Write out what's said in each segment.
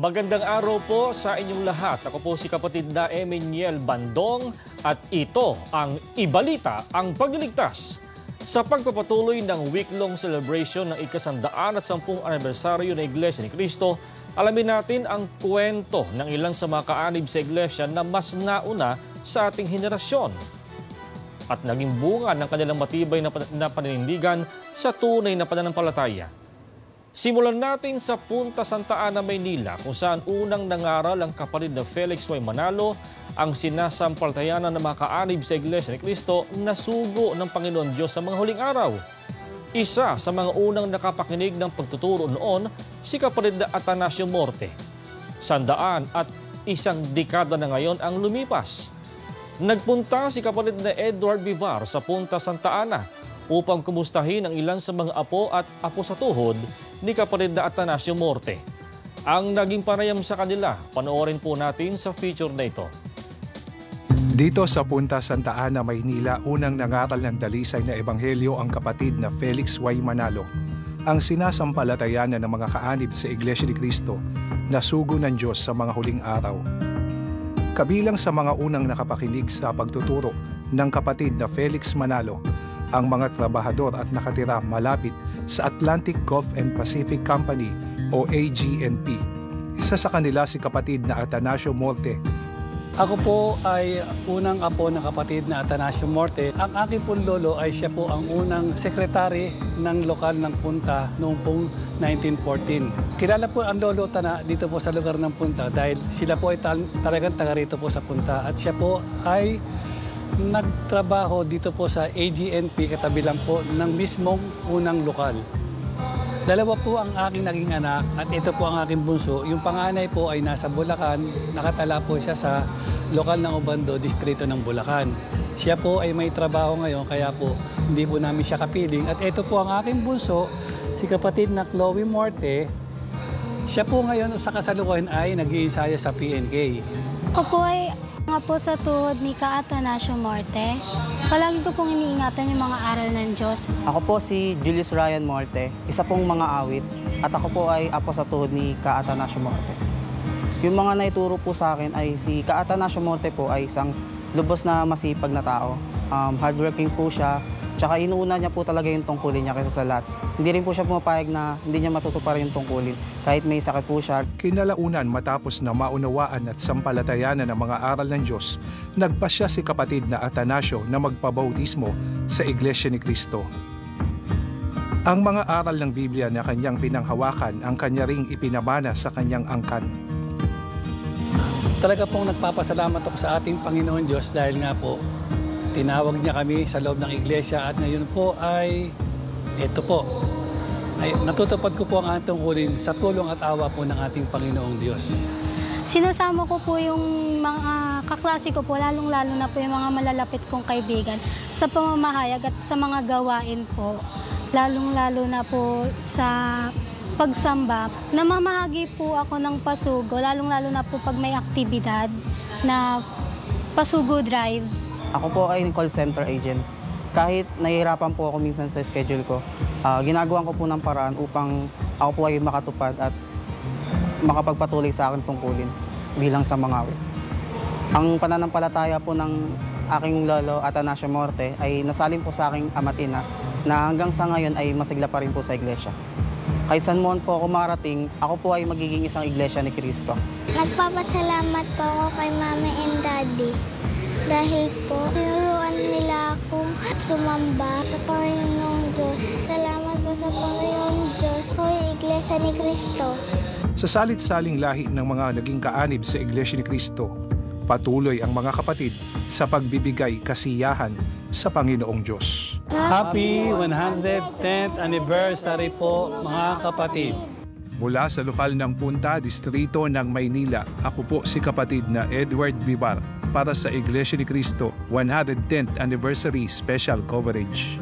Magandang araw po sa inyong lahat. Ako po si kapatid na Emmanuel Bandong at ito ang Ibalita ang Pagliligtas. Sa pagpapatuloy ng week-long celebration ng ika-110 anibersaryo ng Iglesia ni Cristo, alamin natin ang kwento ng ilan sa mga kaanib sa Iglesia na mas nauna sa ating henerasyon at naging bunga ng kanilang matibay na paninindigan sa tunay na pananampalataya. Simulan natin sa Punta Santa Ana, Maynila, kung saan unang nangaral ang kapatid na Felix Y. Manalo, ang sinasampalatayanan ng mga kaanib sa Iglesia ni Cristo na sugo ng Panginoon Diyos sa mga huling araw. Isa sa mga unang nakapakinig ng pagtuturo noon, si kapatid na Atanasio Morte. 101 dekada na ngayon ang lumipas. Nagpunta si kapatid na Edward Vivar sa Punta Santa Ana upang kumustahin ang ilan sa mga apo at apo sa tuhod ni kapatid na Atanasio Morte. Ang naging panayam sa kanila, panoorin po natin sa feature na ito. Dito sa Punta Santa Ana, Maynila, unang nangaral ng dalisay na ebanghelyo ang kapatid na Felix Y. Manalo, ang sinasampalatayanan ng mga kaanib sa Iglesia ni Cristo na sugo ng Diyos sa mga huling araw. Kabilang sa mga unang nakapakinig sa pagtuturo ng kapatid na Felix Manalo, ang mga trabahador at nakatira malapit sa Atlantic Gulf and Pacific Company o AGNP. Isa sa kanila si kapatid na Atanasio Morte. Ako po ay unang apo ng kapatid na Atanasio Morte. Ang aking pong lolo ay siya po ang unang sekretary ng lokal ng Punta noong pong 1914. Kilala po ang lolo Tana dito po sa lugar ng Punta dahil sila po ay talagang taga rito po sa Punta at siya po ay nagtrabaho dito po sa AGNP katabi lang po ng mismong unang lokal. Dalawa po ang aking naging anak at ito po ang aking bunso. Yung panganay po ay nasa Bulacan, nakatala po siya sa lokal ng Obando, distrito ng Bulacan. Siya po ay may trabaho ngayon kaya po hindi po namin siya kapiling. At ito po ang aking bunso, si kapatid na Chloe Morte. Siya po ngayon sa kasalukuyan ay nag-iisaya sa PNK. Ako po ay nga po sa tuhod ni Ka Atanasio Morte. Palagi ko pong iniingatan yung mga aral ng Diyos. Ako po si Julius Ryan Morte, isa pong mga awit, at ako po ay apo sa tuhod ni Ka Atanasio Morte. Yung mga naituro po sa akin ay si Ka Atanasio Morte po ay isang lubos na masipag na tao. Hardworking po siya, tsaka inuuna niya po talaga yung tungkulin niya kaysa sa lahat. Hindi rin po siya pumapayag na hindi niya matutuparan yung tungkulin, kahit may sakit po siya. Kinalaunan matapos na maunawaan at sampalatayanan ng mga aral ng Diyos, nagpasya si kapatid na Atanasio na magpabautismo sa Iglesia ni Cristo. Ang mga aral ng Biblia na kanyang pinanghawakan ang kanya ring ipinamana sa kanyang angkan. Talaga pong nagpapasalamat ako sa ating Panginoon Diyos dahil nga po tinawag niya kami sa loob ng iglesia at ngayon po ay ito po. Ay, natutupad ko po ang ating tungkulin sa tulong at awa po ng ating Panginoong Diyos. Sinasama ko po yung mga kaklase ko po, lalong-lalo na po yung mga malalapit kong kaibigan sa pamamahayag at sa mga gawain po. Lalong-lalo na po sa pagsamba. Namamahagi po ako ng pasugo, lalong-lalo na po pag may aktibidad na pasugo drive. Ako po ay call center agent. Kahit nahihirapan po ako minsan sa schedule ko, ginagawa ko po ng paraan upang ako po ay makatupad at makapagpatuloy sa aking tungkulin bilang sa mga awit. Ang pananampalataya po ng aking lolo Atanasio Morte ay nasalin po sa aking amatina na hanggang sa ngayon ay masigla pa rin po sa iglesia. Kahit saan mo po ako marating, ako po ay magiging isang iglesia ni Cristo. Nagpapasalamat po ako kay Mami and Daddy dahil po tinuruan nila akong sumamba sa Panginoong Diyos. Salamat po sa Panginoong Diyos ko yung Iglesia ni Cristo. Sa salit-saling lahi ng mga naging kaanib sa Iglesia ni Cristo, patuloy ang mga kapatid sa pagbibigay kasiyahan sa Panginoong Diyos. Happy 110th anniversary po mga kapatid. Mula sa lokal ng Punta, distrito ng Maynila, ako po si kapatid na Edward Vivar para sa Iglesia ni Cristo 110th Anniversary Special Coverage.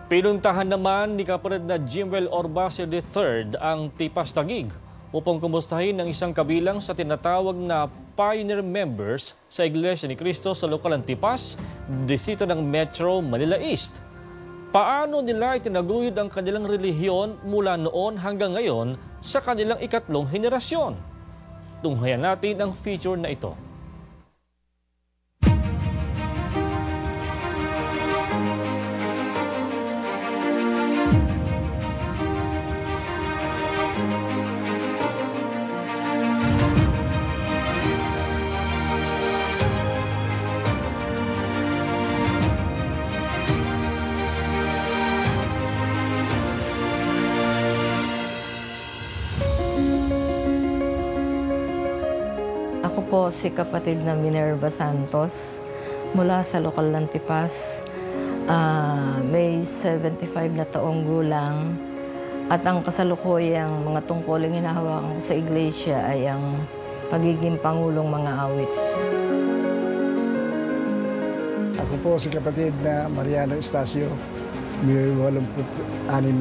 Pinuntahan naman ni kapatid na Jimwell Orbacio III ang Tipas Taguig upang kumustahin ng isang kabilang sa tinatawag na pioneer members sa Iglesia ni Cristo sa lokal ng Tipas, distrito ng Metro Manila East. Paano nila itinaguyod ang kanilang relihiyon mula noon hanggang ngayon sa kanilang ikatlong henerasyon? Tunghayan natin ang feature na ito. Ako po si kapatid na Minerva Santos mula sa lokal ng Tipas. May 75 na taong gulang at ang kasalukuyang mga tungkuling hinahawakan ko sa iglesia ay ang pagiging pangulong mga awit. Ako po si kapatid na Mariano Estacio, may 86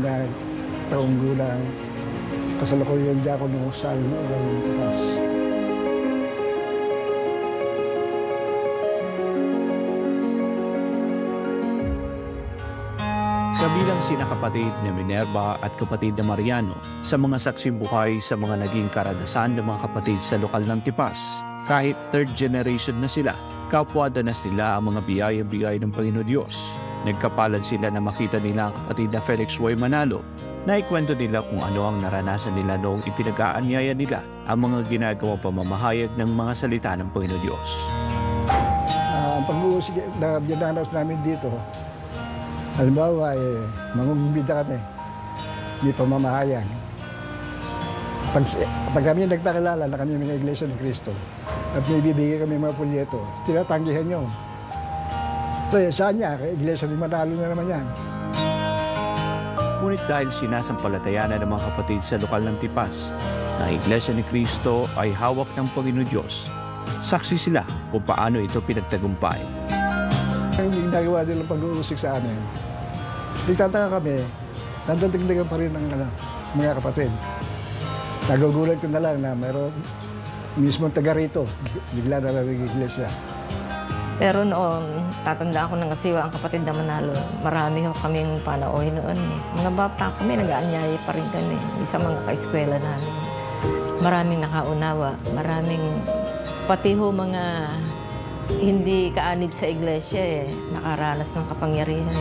na taong gulang, kasalukuyang diakono sa lokal ng Tipas. Kabilang sina kapatid na Minerva at kapatid na Mariano sa mga saksing buhay sa mga naging karanasan ng mga kapatid sa lokal ng Tipas. Kahit third generation na sila, kapwa na sila ang mga biyaya-bigay ng Panginoon Diyos. Nagkapalan sila na makita nila ang kapatid na Felix Y. Manalo na ikwento nila kung ano ang naranasan nila noong ipinag-aanyaya nila ang mga ginagawang pamamahayag ng mga salita ng Panginoon Diyos. Ang pag-uusig na dinanas namin dito, halimbawa, mangumbida kami, may pamamahayag. Pag kami nagpakilala na kami mga Iglesia ni Cristo at may bibigay kami mga pulyeto, tinatanggihan nyo. So, saan niya? Iglesia ni Manalo na naman yan. Ngunit dahil sinasampalatayan ng mga kapatid sa lokal ng Tipas na Iglesia ni Cristo ay hawak ng Panginoon Diyos, saksi sila kung paano ito pinagtagumpay. Yung ginagawa nila pag-uusig sa amin, nagtataka kami, nandadigdagan pa rin ng mga kapatid. Nagugulat ko na lang na mayroon mismo taga rito, bigla na lang iglesia. Pero noon, tatanda ako ng kasiwa ang kapatid na Manalo. Marami ho kaming panauhin noon. Mga bata kami, nag-aanyaya pa rin kami sa mga kaeskwela namin. Maraming nakaunawa, maraming pati ho mga hindi kaanib sa iglesia nakaranas ng kapangyarihan.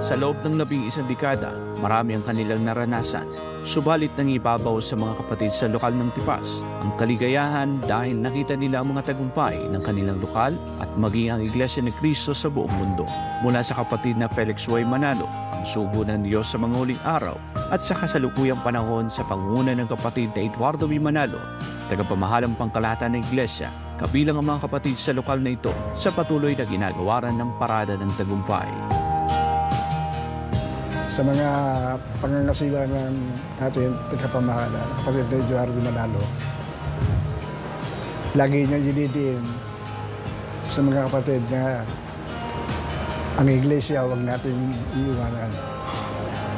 Sa loob ng 11 dekada, marami ang kanilang naranasan. Subalit nang ibabaw sa mga kapatid sa lokal ng Tipas ang kaligayahan dahil nakita nila ang mga tagumpay ng kanilang lokal at maging ang Iglesia ni Cristo sa buong mundo. Mula sa kapatid na Felix Y. Manalo, ang sugo ng Diyos sa mga huling araw at sa kasalukuyang panahon sa pangunguna ng kapatid na Eduardo V. Manalo, tagapamahalang pangkalahatan ng Iglesia, kabilang ang mga kapatid sa lokal na ito sa patuloy na ginagawaran ng parada ng tagumpay. Sa mga pangangasiwa ng ating tagapamahala, kapatid na Eduardo Manalo, lagi niya dinidiin sa mga kapatid na ang iglesia huwag natin iiwanan.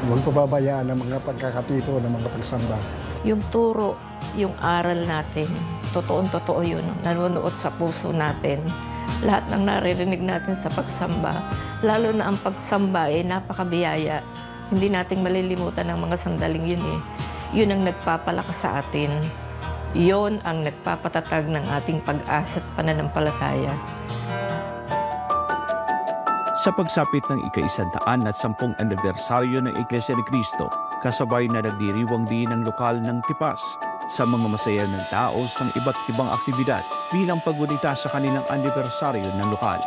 Huwag pababayaan ang mga pagkakatito ng mga pagsamba. Yung turo, yung aral natin, totoong-totoo yun. Nanonood sa puso natin. Lahat ng naririnig natin sa pagsamba, lalo na ang pagsamba napakabiyaya. Hindi nating malilimutan ang mga sandaling yun Yun ang nagpapalakas sa atin. Yun ang nagpapatatag ng ating pag-asa at pananampalataya. Sa pagsapit ng ika-110 anibersaryo ng Iglesia ni Cristo, kasabay na nagdiriwang din ang lokal ng Tipas sa mga masaya ng taos ng iba't ibang aktibidad bilang paggunita sa kanilang anibersaryo ng lokal.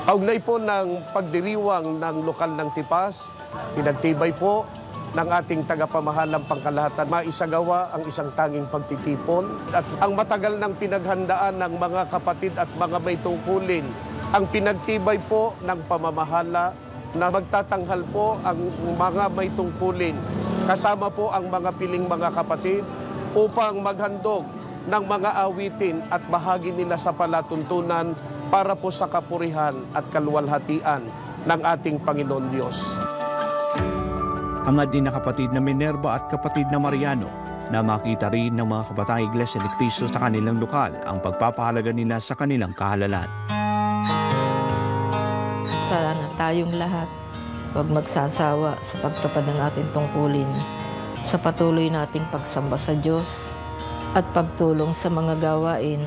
Kaugnay po ng pagdiriwang ng lokal ng Tipas, pinagtibay po ng ating tagapamahalang pangkalahatan maisagawa ang isang tanging pagtitipon at ang matagal ng pinaghandaan ng mga kapatid at mga may tungkulin. Ang pinagtibay po ng pamamahala na magtatanghal po ang mga may tungkulin kasama po ang mga piling mga kapatid upang maghandog ng mga awitin at bahagi nila sa palatuntunan para po sa kapurihan at kaluwalhatian ng ating Panginoon Diyos. Hangad din na kapatid na Minerva at kapatid na Mariano na makita rin ng mga kabatang Iglesia ni Cristo sa kanilang lokal ang pagpapahalaga nila sa kanilang kahalalan. Sana tayong lahat huwag magsasawa sa pagtupad ng ating tungkulin, sa patuloy nating pagsamba sa Diyos at pagtulong sa mga gawain,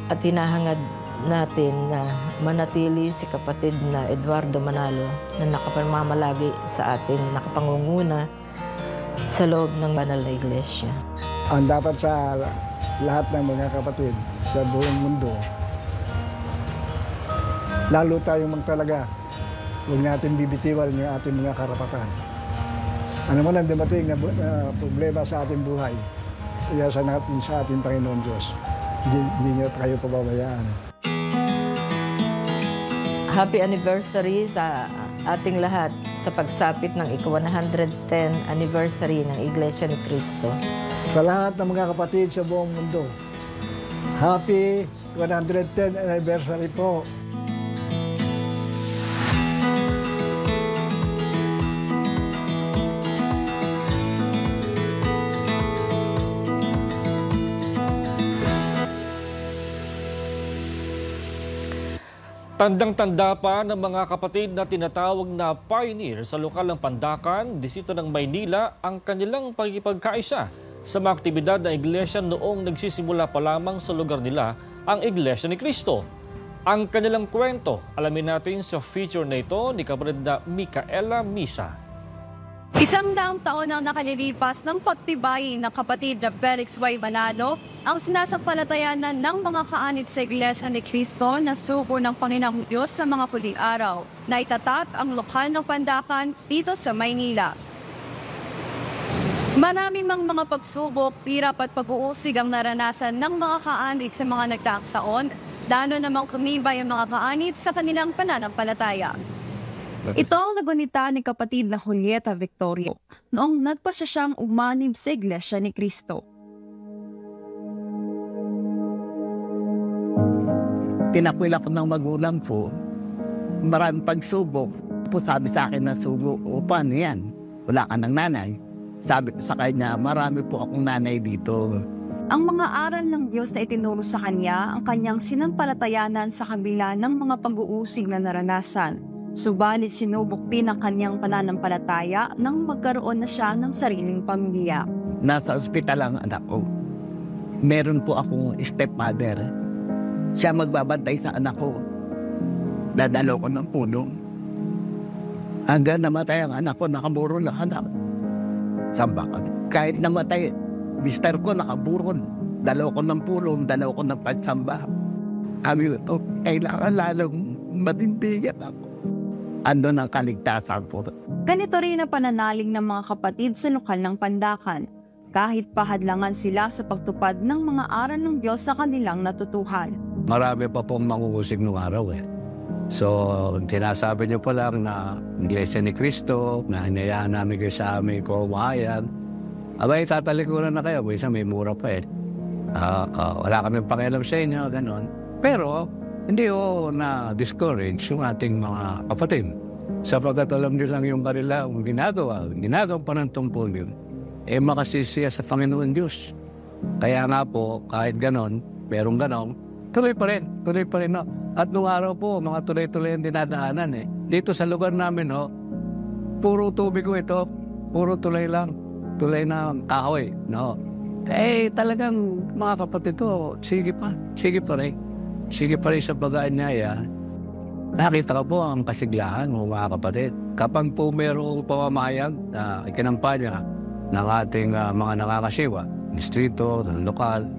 at hinahangad natin na manatili si kapatid na Eduardo Manalo na nakapamamalagi sa ating nakapangunguna sa loob ng banal na iglesia. Ang dapat sa lahat ng mga kapatid sa buong mundo, lalo tayong magtalaga, huwag natin bibitiwan yung ating mga karapatan. Ano man ang dumating na problema sa ating buhay, iasa natin sa ating Panginoon Diyos. Hindi niyo kayo pababayaan. Happy anniversary sa ating lahat sa pagsapit ng ika-110 anniversary ng Iglesia ni Cristo. Sa lahat ng mga kapatid sa buong mundo, happy 110th anniversary po. Tandang-tanda pa ng mga kapatid na tinatawag na pioneer sa lokal ng Pandacan, distrito ng Maynila, ang kanilang pagkipagkaisa sa mga aktibidad ng iglesia noong nagsisimula pa lamang sa lugar nila ang Iglesia ni Cristo. Ang kanilang kwento, alamin natin sa feature na ito ni kapatid na Micaela Misa. 100 taon ang nakalilipas ng pagtibay ng kapatid na Felix Y. Manalo ang sinasampalatayanan ng mga kaanib sa Iglesia ni Cristo na suko ng Panginoong Diyos sa mga huling araw na itatat ang lokal ng Pandacan dito sa Maynila. Maraming mga pagsubok, hirap at pag-uusig ang naranasan ng mga kaanib sa mga nagdaang taon, lalo namang kumibay ang mga kaanib sa kanilang pananampalataya. Ito ang nagunita ni kapatid na Julieta Victoria noong nagpasya siyang umanib sa Iglesia ni Cristo. Tinakwil ako ng magulang ko, maraming pagsubok. Sabi sa akin na sugo, o paano yan? Wala ka ng nanay. Sabi ko sa kanya, marami po akong nanay dito. Ang mga aral ng Diyos na itinuro sa kanya ang kanyang sinampalatayanan sa kabila ng mga pag-uusig na naranasan. Subalit sinubok din ang kanyang pananampalataya nang magkaroon na siya ng sariling pamilya. Nasa ospital ang anak ko. Meron po akong stepmother. Siya magbabantay sa anak ko. Dadalo ko ng punong. Hanggang namatay ang anak ko, nakaburo na anak. Samba ka. Kahit namatay, mister ko nakaburon. Dalaw ko ng pulong, dalaw ko ng pagsamba. Sabi ko, kailangan lalong matindigan ako. Andun ang kaligtasan po. Ganito rin ang pananalig ng mga kapatid sa lokal ng Pandacan. Kahit pahadlangan sila sa pagtupad ng mga aral ng Diyos sa kanilang natutuhan. Marami pa pong mangungusig nung araw eh. So, tinasabi niyo pa lang na Iglesia ni Cristo, na hinayaan namin kayo sa aming kumahayan. Abay, tatalikuran na kayo. Isa may mura pa eh. Wala kami pakialam sa inyo, ganon. Pero, hindi na-discourage yung ating mga kapatid. Sapagkat alam nyo lang yung kanilang ginagawa pa ng tungkol yun, makasisiya sa Panginoon Diyos. Kaya nga po, kahit ganon, merong ganon, tuloy pa rin. No? At nung araw po, mga tuloy-tuloy ang dinadaanan eh. Dito sa lugar namin, puro tubig ko ito, puro tuloy lang. Tuloy na kahoy. No? Talagang mga kapatid to, sige pa rin. Sige pa rin sa bagaan niya. Nakita ko po ang kasiglahan mga kapatid. Kapag po mayroong pamamayag na ikinampanya ng ating mga nakakasiwa, distrito, lokal,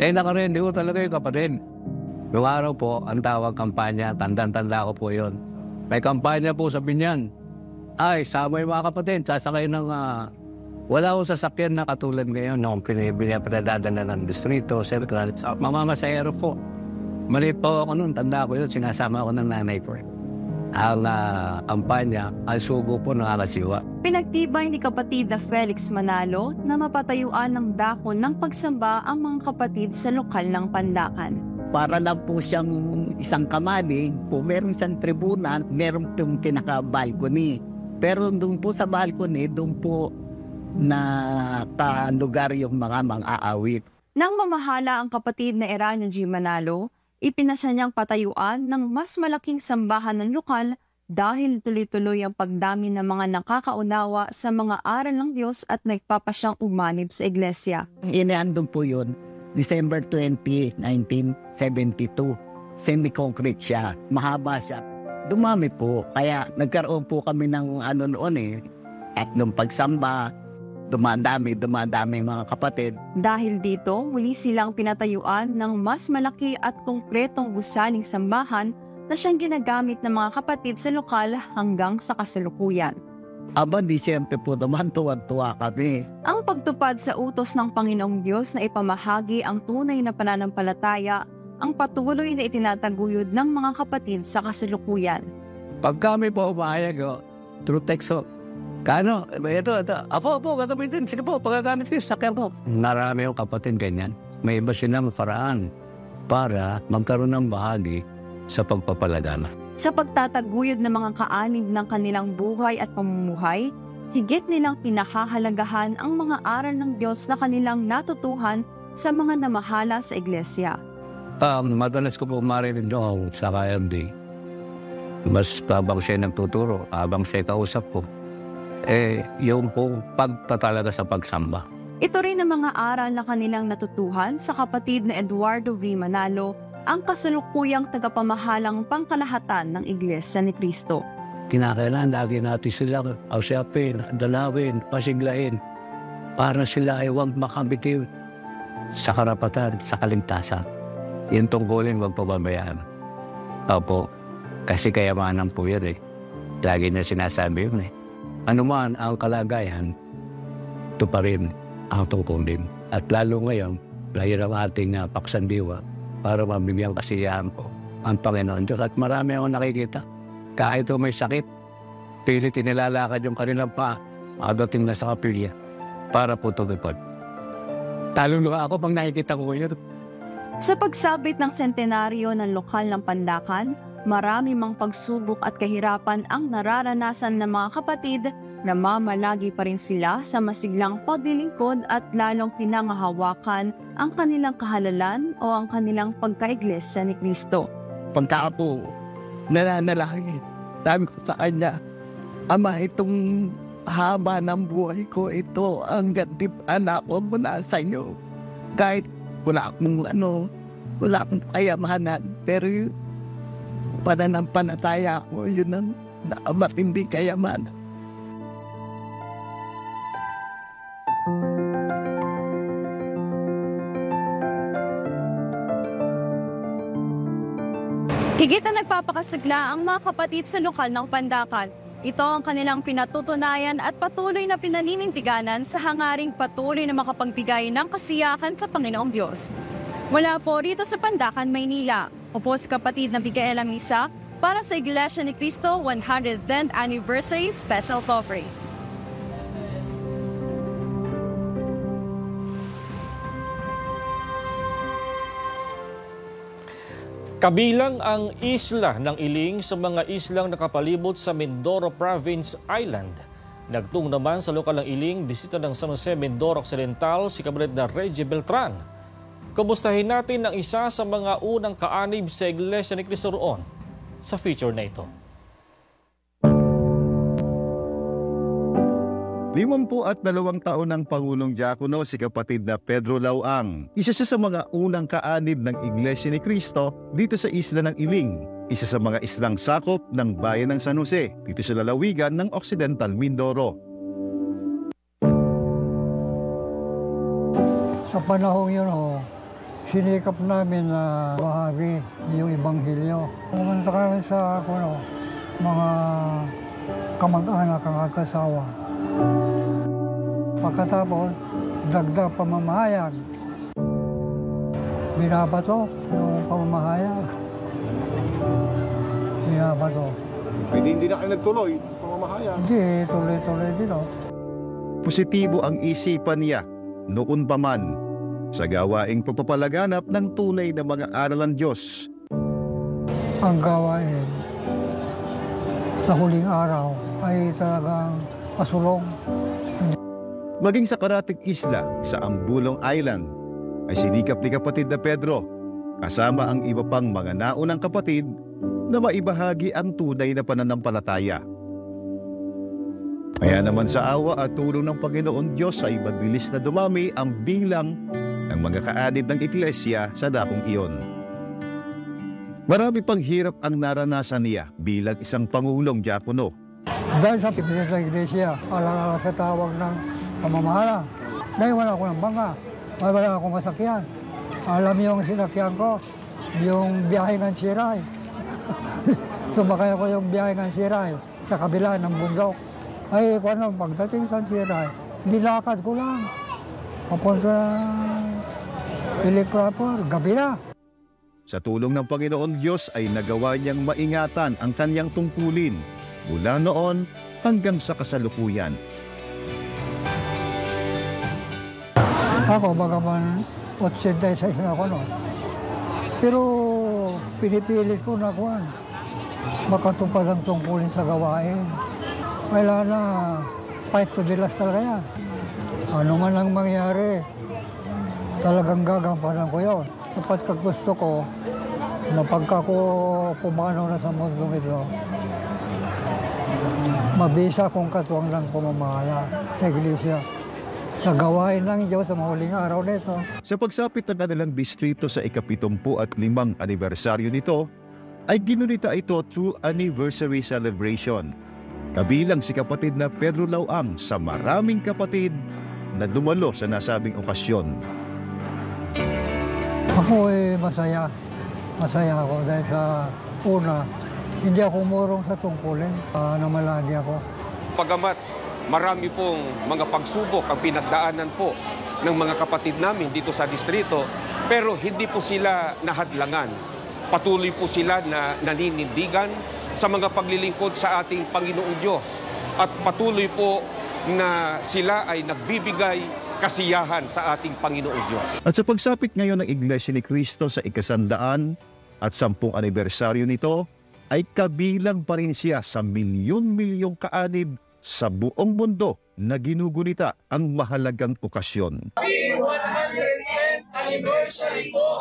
nakarindi ko talaga yung kapatid. Yung araw po, ang tawag kampanya, tanda ko po yon. May kampanya po sa Binyan. Sama yung mga kapatid, sasakay ng wala akong sasakyan na katulad ngayon nung pinadadala ng distrito, central, mamamasayero po. Maliit po ako noon, tanda ko yun, sinasama ako ng nanay ko. Ang kampanya, ang sugo po nakakasiwa. Pinagtibay ni kapatid na Felix Manalo na mapatayuan ng dakon ng pagsamba ang mga kapatid sa lokal ng Pandacan. Para lang po siyang isang kamalig, po meron siyang tribuna, meron pong pinaka-balcony. Pero doon po sa balcony, doon po na lugar yung mga mang-aawit. Nang mamahala ang kapatid na Eranio G. Manalo, ipinasya niyang patayuan ng mas malaking sambahan ng lokal dahil tuloy-tuloy ang pagdami ng mga nakakaunawa sa mga aral ng Diyos at nagpapasyang umanib sa iglesia. Iniandun po yun, December 20, 1972. Semi-concrete siya, mahaba siya. Dumami po, kaya nagkaroon po kami ng at nung pagsamba, dumadami mga kapatid. Dahil dito, muli silang pinatayuan ng mas malaki at konkretong gusaling sambahan na siyang ginagamit ng mga kapatid sa lokal hanggang sa kasalukuyan. Di siyempre po naman tuwan-tuwa kami. Ang pagtupad sa utos ng Panginoong Diyos na ipamahagi ang tunay na pananampalataya ang patuloy na itinataguyod ng mga kapatid sa kasalukuyan. Pag kami po umayag, through text Kano? Ito. Apo, katabi din. Sige po, pagkagamit ko, sakyan po. Marami yung kapatid ganyan. May iba silang paraan para magkaroon ng bahagi sa pagpapalagana. Sa pagtataguyod ng mga kaanib ng kanilang buhay at pamumuhay, higit nilang pinahahalagahan ang mga aral ng Diyos na kanilang natutuhan sa mga namahala sa iglesia. Madalas ko po marinig doon sa KMD. Mas habang siya nagtuturo, habang siya kausap ko, yung po pagtatalaga sa pagsamba. Ito rin ang mga aral na kanilang natutuhan sa kapatid na Eduardo V. Manalo, ang kasalukuyang tagapamahalang pangkalahatan ng Iglesia ni Cristo. Kinakailangan lagi natin sila ausapin, dalawin, pasiglain para sila ay huwag makabitiw sa karapatan, sa kaligtasan. Yung tungkulin huwag pababayaan. Opo, kasi kayamanan po yan Lagi na sinasabi yun Ano man ang kalagayan, ito pa rin ang tungkulin. At lalo ngayon, dahil ang ating paksandiwa para mabigyan kasiyahan po ang Panginoon Diyos. At marami akong nakikita. Kahit may sakit, pilit inilalakad yung kanilang makadating na sa kapilya para po tumipod. Taluluha ako pag nakikita ko yun. Sa pagsabit ng sentenaryo ng lokal ng Pandakan, marami mang pagsubok at kahirapan ang nararanasan ng mga kapatid na mamalagi pa rin sila sa masiglang paglilingkod at lalong pinangahawakan ang kanilang kahalalan o ang kanilang pagkaiglesia ni Cristo. Pagka po, nananalangin, sabi ko sa kanya, Ama, itong haba ng buhay ko, ito ang gantipan ako mula sa inyo. Kahit wala akong kayamanan, pero yung pananampalataya ko, yun ang matindi kayamanan. Higit na nagpapakasigla ang mga kapatid sa lokal ng Pandakan. Ito ang kanilang pinatutunayan at patuloy na pinaninindiganan sa hangaring patuloy na makapagbigay ng kasiyahan sa Panginoong Diyos. Mula po rito sa Pandakan, Maynila, po si kapatid na Micaela Misa para sa Iglesia ni Cristo 110th Anniversary Special Offering. Kabilang ang isla ng Iling sa mga islang nakapalibot sa Mindoro Province Island. Nagtung naman sa lokal ng Iling, bisita ng San Jose, Mindoro Occidental, si Kabaret na Reggie Beltran. Kumustahin natin ang isa sa mga unang kaanib sa Iglesia ni Cristo roon sa feature na ito. 52 taon ng Pangulong Diakono si kapatid na Pedro Lauang. Isa siya sa mga unang kaanib ng Iglesia ni Cristo dito sa isla ng Iling. Isa sa mga islang sakop ng bayan ng San Jose dito sa lalawigan ng Occidental Mindoro. Sa panahon yun, sinikap namin na bahagi yung Ebanghelyo. Pumunta kami sa mga kamag-anak ang kasawa. Pagkatapos, dagdag pamamahayag. Binabato yung pamamahayag. Binabato. Hindi na kayo nagtuloy pamamahayag? Hindi, tuloy-tuloy din. Positibo ang isipan niya noon pa man sa gawaing pagpapalaganap ng tunay na mga aral ng Diyos. Ang gawain sa huling araw ay talagang pasulong. Maging sa Karatig Isla sa Ambulong Island ay sinikap ni kapatid na Pedro kasama ang iba pang mga naunang kapatid na maibahagi ang tunay na pananampalataya. Kaya naman sa awa at tulong ng Panginoon Diyos ay mabilis na dumami ang bilang ng mga kaanib ng iglesia sa dakong iyon. Marami pang hirap ang naranasan niya bilang isang pangulong diakono. Dahil sa pipili sa iglesia, alang-alang sa tawag ng pamamahala. Dahil wala ako ng bangka, wala akong masakyan. Alam niyo yung sinakyan ko, yung biyahe ng Siray. Sumakay ako yung biyahe ng Siray sa kabila ng bundok. Ay, pagdating sa Siray, nilakad ko lang. Papunta na Philip Crawford, gabi na. Sa tulong ng Panginoon Diyos ay nagawa niyang maingatan ang kanyang tungkulin mula noon hanggang sa kasalukuyan. Ako, bagaman 86 na ako, no? Pero pinipilit ko na kuwan. Makatupad ang tungkulin sa gawain. Wala na, fight to the last talaga yan. Ano man ang mangyari, talagang gagampanan ko yun. Kapag gusto ko, na pagka ko pumanaw na sa mundong ito, mabisa kong katuwang ng pamamahala sa iglesia. Sa gawain ng Diyos sa mahuling araw nito. Sa pagsapit ng kanilang distrito sa ika-75 anibersaryo nito, ay ginunita ito through anniversary celebration. Kabilang si kapatid na Pedro Lauang sa maraming kapatid na dumalo sa nasabing okasyon. Ako ay masaya. Masaya ako dahil sa una, hindi ako umurong sa tungkulin. Namalagi ako. Pagamat marami pong mga pagsubok ang pinagdaanan po ng mga kapatid namin dito sa distrito, pero hindi po sila nahadlangan. Patuloy po sila na naninindigan sa mga paglilingkod sa ating Panginoong Diyos. At patuloy po na sila ay nagbibigay kasiyahan sa ating Panginoong Diyos. At sa pagsapit ngayon ng Iglesia ni Cristo sa ika-100 at 10 anibersaryo nito, ay kabilang pa rin siya sa milyon-milyong kaanib sa buong mundo na ginugunita ang mahalagang okasyon. Happy 110th anniversary po!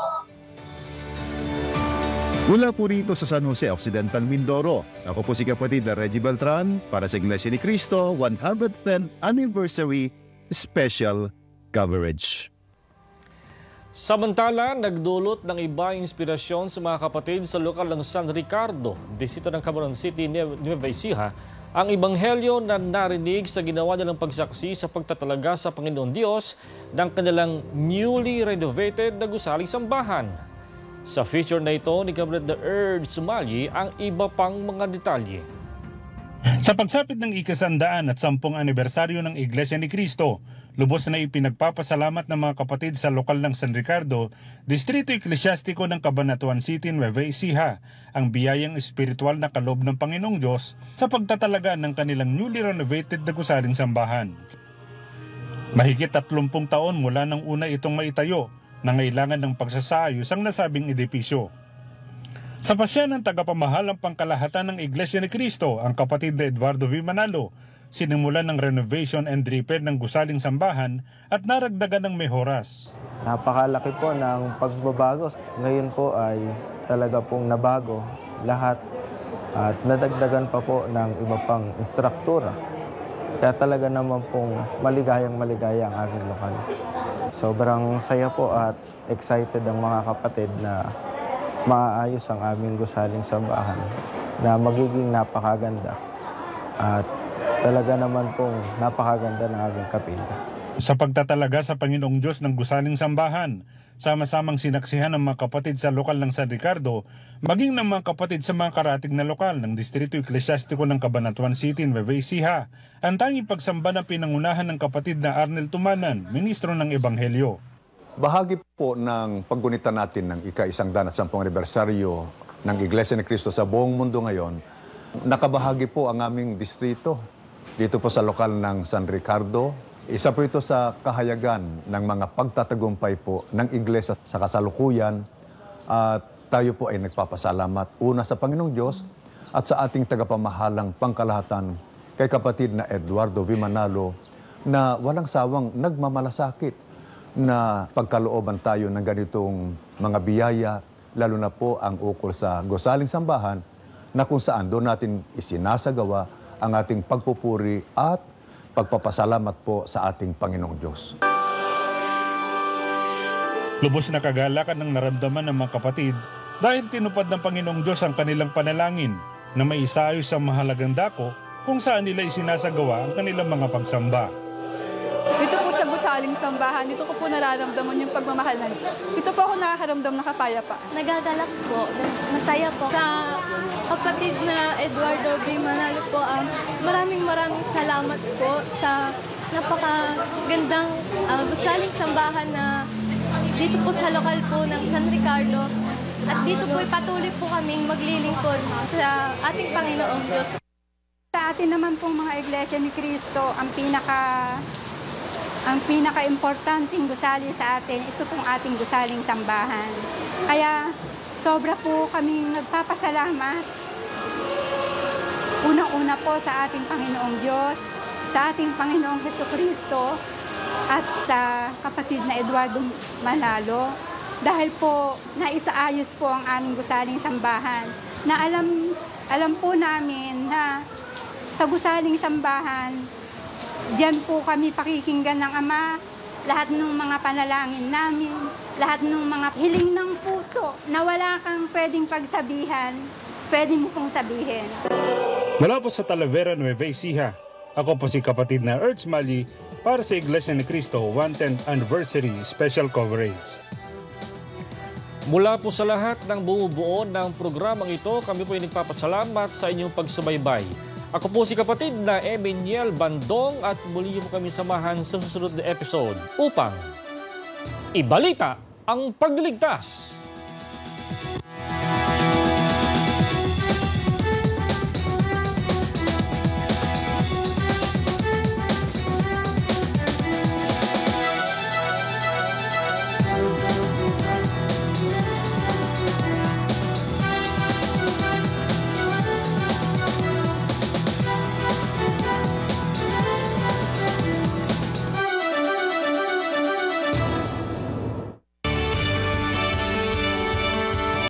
Mula po rito sa San Jose Occidental, Mindoro, ako po si kapatid na Reggie Beltran para sa Iglesia ni Cristo 110th Anniversary Special Coverage. Samantala, nagdulot ng iba inspirasyon sa mga kapatid sa lokal ng San Ricardo, distrito ng Cameron City, Nueva Ecija, ang ebanghelyo na narinig sa ginawa nilang pagsaksi sa pagtatalaga sa Panginoon Diyos ng kanilang newly renovated na gusaling sambahan. Sa feature na ito ni Cabinet na Erd Sumalyi ang iba pang mga detalye. Sa pagsapit ng ika-100 at 10 anibersaryo ng Iglesia ni Cristo, lubos na ipinagpapasalamat ng mga kapatid sa lokal ng San Ricardo, Distrito Eklesyastiko ng Cabanatuan City, Nueva Ecija, ang biyayang espiritual na kaloob ng Panginoong Diyos sa pagtatalaga ng kanilang newly renovated na gusaling sambahan. Mahigit 30 taon mula nang una itong maitayo, nangailangan ng pagsasaayos ang nasabing edipisyo. Sa pasya ng tagapamahalang pangkalahatan ng Iglesia ni Cristo, ang kapatid na Eduardo V. Manalo, sinimulan ng renovation and repair ng gusaling sambahan at naragdagan ng mehoras. Napakalaki po ng pagbabago. Ngayon po ay talaga pong nabago lahat at nadagdagan pa po ng iba pang instruktura. Kaya talaga naman pong maligayang ang aking lokal. Sobrang saya po at excited ang mga kapatid na maayos ang aming gusaling sambahan na magiging napakaganda at talaga naman pong napakaganda ng aming kapilya. Sa pagtatalaga sa Panginoong Diyos ng gusaling sambahan, sama-samang sinaksihan ng mga kapatid sa lokal ng San Ricardo, maging ng mga kapatid sa mga karatig na lokal ng Distrito Eklesyastiko ng Cabanatuan City, Nueva Ecija, ang tanging pagsamba ng pinangunahan ng kapatid na Arnel Tumanan, ministro ng Ebanghelyo. Bahagi po ng paggunita natin ng ika-110 anibersaryo ng Iglesia ni Cristo sa buong mundo ngayon, nakabahagi po ang aming distrito dito po sa lokal ng San Ricardo. Isa po ito sa kahayagan ng mga pagtatagumpay po ng Iglesia sa kasalukuyan at tayo po ay nagpapasalamat una sa Panginoong Diyos at sa ating tagapamahalang pangkalahatan kay kapatid na Eduardo V. Manalo na walang sawang nagmamalasakit na pagkalooban tayo ng ganitong mga biyaya, lalo na po ang ukol sa gusaling sambahan na kung saan doon natin isinasagawa ang ating pagpupuri at pagpapasalamat po sa ating Panginoong Diyos. Lubos na kagalakan ng naramdaman ng mga kapatid dahil tinupad ng Panginoong Diyos ang kanilang panalangin na may isaayos sa mahalagang dako kung saan nila isinasagawa ang kanilang mga pagsamba. Dito po sa gusaling sambahan, dito ko po nararamdaman yung pagmamahal ng Diyos. Dito po ako nakakaramdam ng kapayapaan. Nagagalak po, masaya po. Sa kapatid na Eduardo B. Manalo po, maraming salamat po sa napakagandang gusaling sambahan na dito po sa lokal po ng San Ricardo. At dito po patuloy po kaming maglilingkod sa ating Panginoong Diyos. Sa atin naman pong mga Iglesia ni Cristo, ang pinaka-importanting gusali sa atin, ito pong ating gusaling sambahan. Kaya sobra po kaming nagpapasalamat. Unang-una po sa ating Panginoong Diyos, sa ating Panginoong Jesucristo, at sa kapatid na Eduardo Manalo. Dahil po naisaayos po ang aming gusaling sambahan. Na alam po namin na sa gusaling sambahan, diyan po kami pakikinggan ng Ama, lahat ng mga panalangin namin, lahat ng mga hiling ng puso na wala kang pwedeng pagsabihan, pwede mo pong sabihin. Mula po sa Talavera, Nueva Ecija, ako po si kapatid na Ertz Mali para sa Iglesia ni Cristo 110th Anniversary Special Coverage. Mula po sa lahat ng bumubuo ng programang ito, kami po ay nagpapasalamat sa inyong pagsubaybay. Ako po si kapatid na Emmanuel Bandong at muli mo kami samahan sa susunod na episode upang ibalita ang pagliligtas.